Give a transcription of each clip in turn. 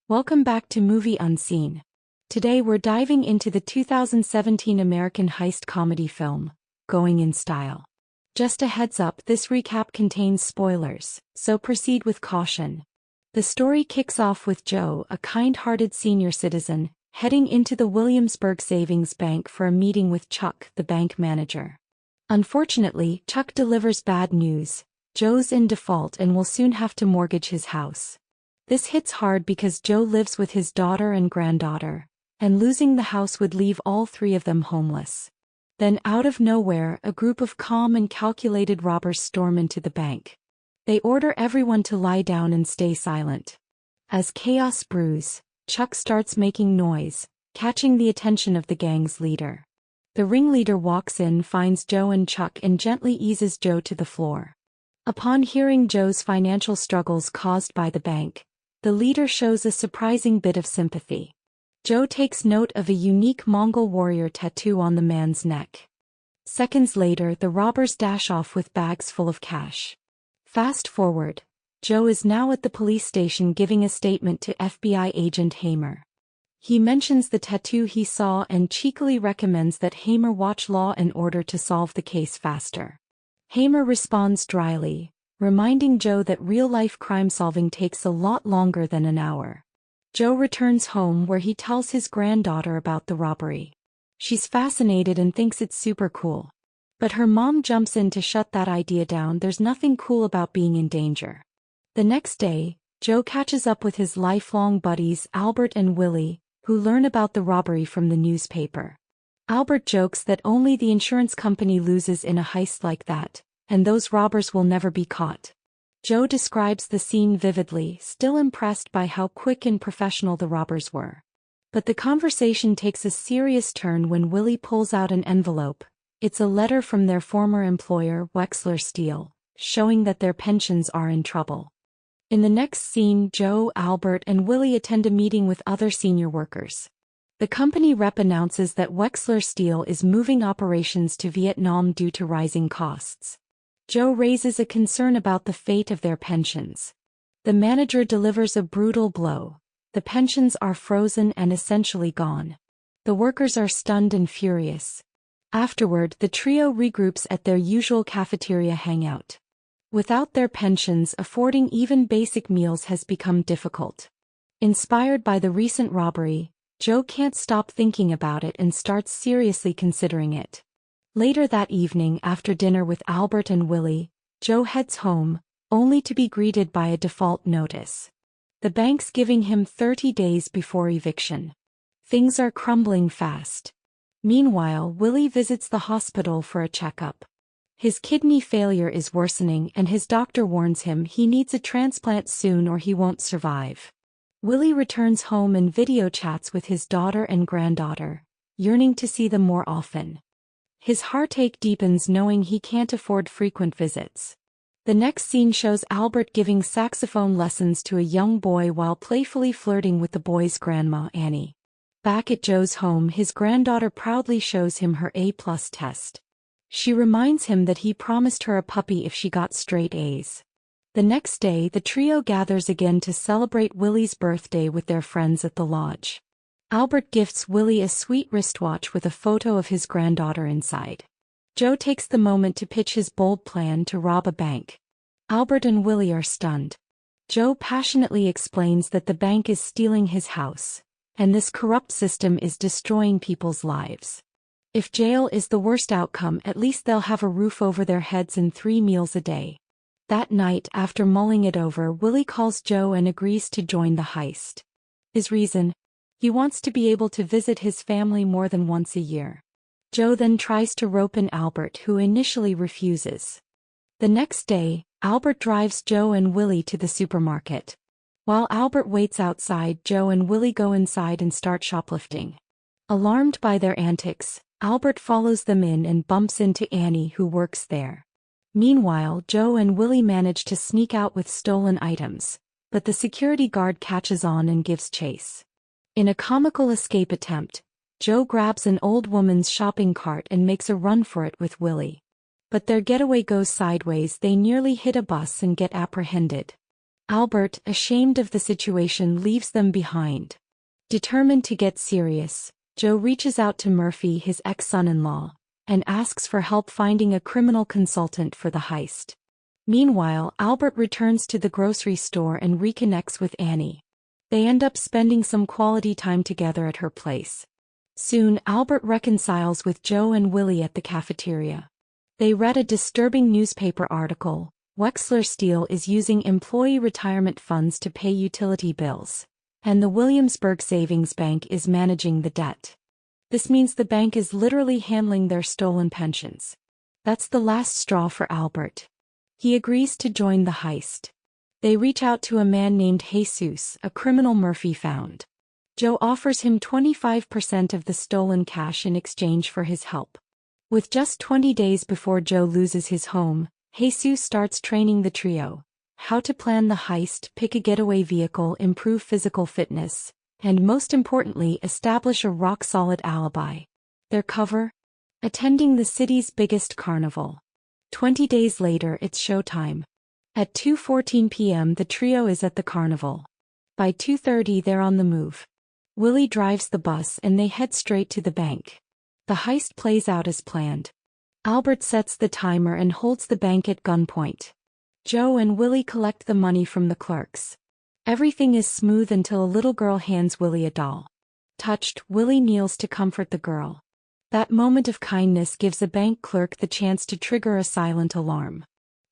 Welcome back to Movie Unseen. Today we're diving into the 2017 American heist comedy film, Going in Style. Just a heads up, this recap contains spoilers, so proceed with caution. The story kicks off with Joe, a kind-hearted senior citizen, heading into the Williamsburg Savings Bank for a meeting with Chuck, the bank manager. Unfortunately, Chuck delivers bad news. Joe's in default and will soon have to mortgage his house. This hits hard because Joe lives with his daughter and granddaughter, and losing the house would leave all three of them homeless. Then out of nowhere, a group of calm and calculated robbers storm into the bank. They order everyone to lie down and stay silent. As chaos brews, Chuck starts making noise, catching the attention of the gang's leader. The ringleader walks in, finds Joe and Chuck, and gently eases Joe to the floor. Upon hearing Joe's financial struggles caused by the bank, the leader shows a surprising bit of sympathy. Joe takes note of a unique Mongol warrior tattoo on the man's neck. Seconds later, the robbers dash off with bags full of cash. Fast forward, Joe is now at the police station giving a statement to FBI agent Hamer. He mentions the tattoo he saw and cheekily recommends that Hamer watch Law and Order to solve the case faster. Hamer responds dryly, reminding Joe that real-life crime-solving takes a lot longer than an hour. Joe returns home where he tells his granddaughter about the robbery. She's fascinated and thinks it's super cool. But her mom jumps in to shut that idea down. There's nothing cool about being in danger. The next day, Joe catches up with his lifelong buddies Albert and Willie, who learn about the robbery from the newspaper. Albert jokes that only the insurance company loses in a heist like that, and those robbers will never be caught. Joe describes the scene vividly, still impressed by how quick and professional the robbers were. But the conversation takes a serious turn when Willie pulls out an envelope. It's a letter from their former employer, Wexler Steel, showing that their pensions are in trouble. In the next scene, Joe, Albert, and Willie attend a meeting with other senior workers. The company rep announces that Wexler Steel is moving operations to Vietnam due to rising costs. Joe raises a concern about the fate of their pensions. The manager delivers a brutal blow. The pensions are frozen and essentially gone. The workers are stunned and furious. Afterward, the trio regroups at their usual cafeteria hangout. Without their pensions, affording even basic meals has become difficult. Inspired by the recent robbery, Joe can't stop thinking about it and starts seriously considering it. Later that evening, after dinner with Albert and Willie, Joe heads home, only to be greeted by a default notice. The bank's giving him 30 days before eviction. Things are crumbling fast. Meanwhile, Willie visits the hospital for a checkup. His kidney failure is worsening and his doctor warns him he needs a transplant soon or he won't survive. Willie returns home and video chats with his daughter and granddaughter, yearning to see them more often. His heartache deepens knowing he can't afford frequent visits. The next scene shows Albert giving saxophone lessons to a young boy while playfully flirting with the boy's grandma, Annie. Back at Joe's home, his granddaughter proudly shows him her A+ test. She reminds him that he promised her a puppy if she got straight A's. The next day, the trio gathers again to celebrate Willie's birthday with their friends at the lodge. Albert gifts Willie a sweet wristwatch with a photo of his granddaughter inside. Joe takes the moment to pitch his bold plan to rob a bank. Albert and Willie are stunned. Joe passionately explains that the bank is stealing his house, and this corrupt system is destroying people's lives. If jail is the worst outcome, at least they'll have a roof over their heads and 3 meals a day. That night, after mulling it over, Willie calls Joe and agrees to join the heist. His reason? He wants to be able to visit his family more than once a year. Joe then tries to rope in Albert, who initially refuses. The next day, Albert drives Joe and Willie to the supermarket. While Albert waits outside, Joe and Willie go inside and start shoplifting. Alarmed by their antics, Albert follows them in and bumps into Annie, who works there. Meanwhile, Joe and Willie manage to sneak out with stolen items, but the security guard catches on and gives chase. In a comical escape attempt, Joe grabs an old woman's shopping cart and makes a run for it with Willie. But their getaway goes sideways. They nearly hit a bus and get apprehended. Albert, ashamed of the situation, leaves them behind. Determined to get serious, Joe reaches out to Murphy, his ex-son-in-law, and asks for help finding a criminal consultant for the heist. Meanwhile, Albert returns to the grocery store and reconnects with Annie. They end up spending some quality time together at her place. Soon, Albert reconciles with Joe and Willie at the cafeteria. They read a disturbing newspaper article. Wexler Steel is using employee retirement funds to pay utility bills, and the Williamsburg Savings Bank is managing the debt. This means the bank is literally handling their stolen pensions. That's the last straw for Albert. He agrees to join the heist. They reach out to a man named Jesus, a criminal Murphy found. Joe offers him 25% of the stolen cash in exchange for his help. With just 20 days before Joe loses his home, Jesus starts training the trio: how to plan the heist, pick a getaway vehicle, improve physical fitness, and most importantly, establish a rock-solid alibi. Their cover? Attending the city's biggest carnival. 20 days later, it's showtime. At 2:14 p.m. the trio is at the carnival. By 2:30 they're on the move. Willie drives the bus and they head straight to the bank. The heist plays out as planned. Albert sets the timer and holds the bank at gunpoint. Joe and Willie collect the money from the clerks. Everything is smooth until a little girl hands Willie a doll. Touched, Willie kneels to comfort the girl. That moment of kindness gives a bank clerk the chance to trigger a silent alarm.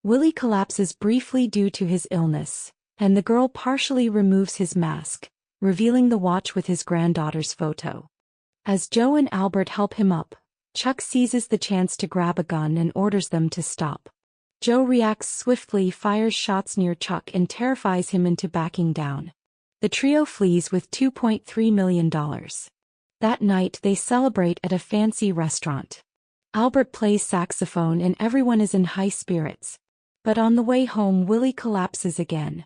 Willie collapses briefly due to his illness, and the girl partially removes his mask, revealing the watch with his granddaughter's photo. As Joe and Albert help him up, Chuck seizes the chance to grab a gun and orders them to stop. Joe reacts swiftly, fires shots near Chuck and terrifies him into backing down. The trio flees with $2.3 million. That night they celebrate at a fancy restaurant. Albert plays saxophone and everyone is in high spirits. But on the way home, Willie collapses again.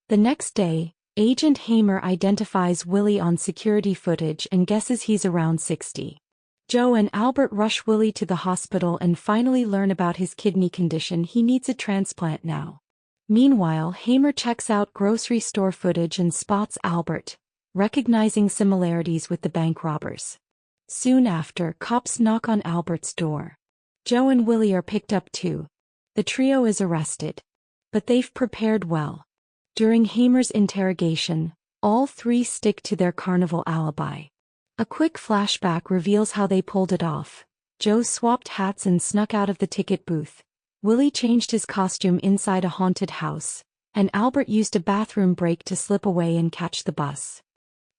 The next day, Agent Hamer identifies Willie on security footage and guesses he's around 60. Joe and Albert rush Willie to the hospital and finally learn about his kidney condition. He needs a transplant now. Meanwhile, Hamer checks out grocery store footage and spots Albert, recognizing similarities with the bank robbers. Soon after, cops knock on Albert's door. Joe and Willie are picked up too. The trio is arrested. But they've prepared well. During Hamer's interrogation, all three stick to their carnival alibi. A quick flashback reveals how they pulled it off. Joe swapped hats and snuck out of the ticket booth. Willie changed his costume inside a haunted house, and Albert used a bathroom break to slip away and catch the bus.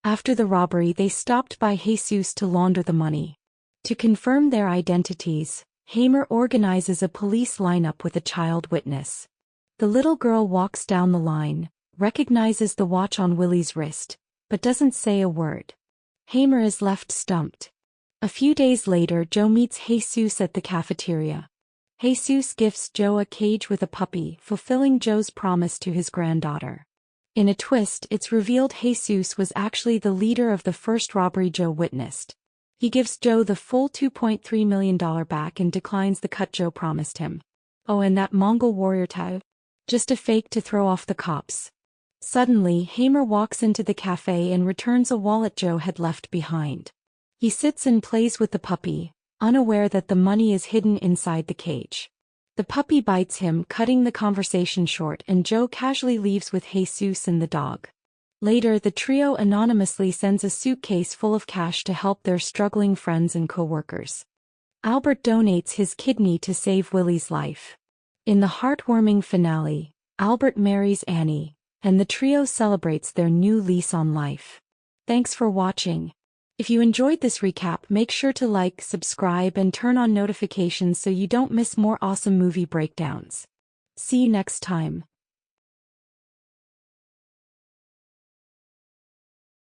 After the robbery, they stopped by Jesus to launder the money. To confirm their identities, Hamer organizes a police lineup with a child witness. The little girl walks down the line, recognizes the watch on Willie's wrist, but doesn't say a word. Hamer is left stumped. A few days later, Joe meets Jesus at the cafeteria. Jesus gifts Joe a cage with a puppy, fulfilling Joe's promise to his granddaughter. In a twist, it's revealed Jesus was actually the leader of the first robbery Joe witnessed. He gives Joe the full $2.3 million back and declines the cut Joe promised him. Oh, and that Mongol warrior tag? Just a fake to throw off the cops. Suddenly, Hamer walks into the cafe and returns a wallet Joe had left behind. He sits and plays with the puppy, unaware that the money is hidden inside the cage. The puppy bites him, cutting the conversation short, and Joe casually leaves with Jesus and the dog. Later, the trio anonymously sends a suitcase full of cash to help their struggling friends and co-workers. Albert donates his kidney to save Willie's life. In the heartwarming finale, Albert marries Annie, and the trio celebrates their new lease on life. Thanks for watching. If you enjoyed this recap, make sure to like, subscribe, and turn on notifications so you don't miss more awesome movie breakdowns. See you next time.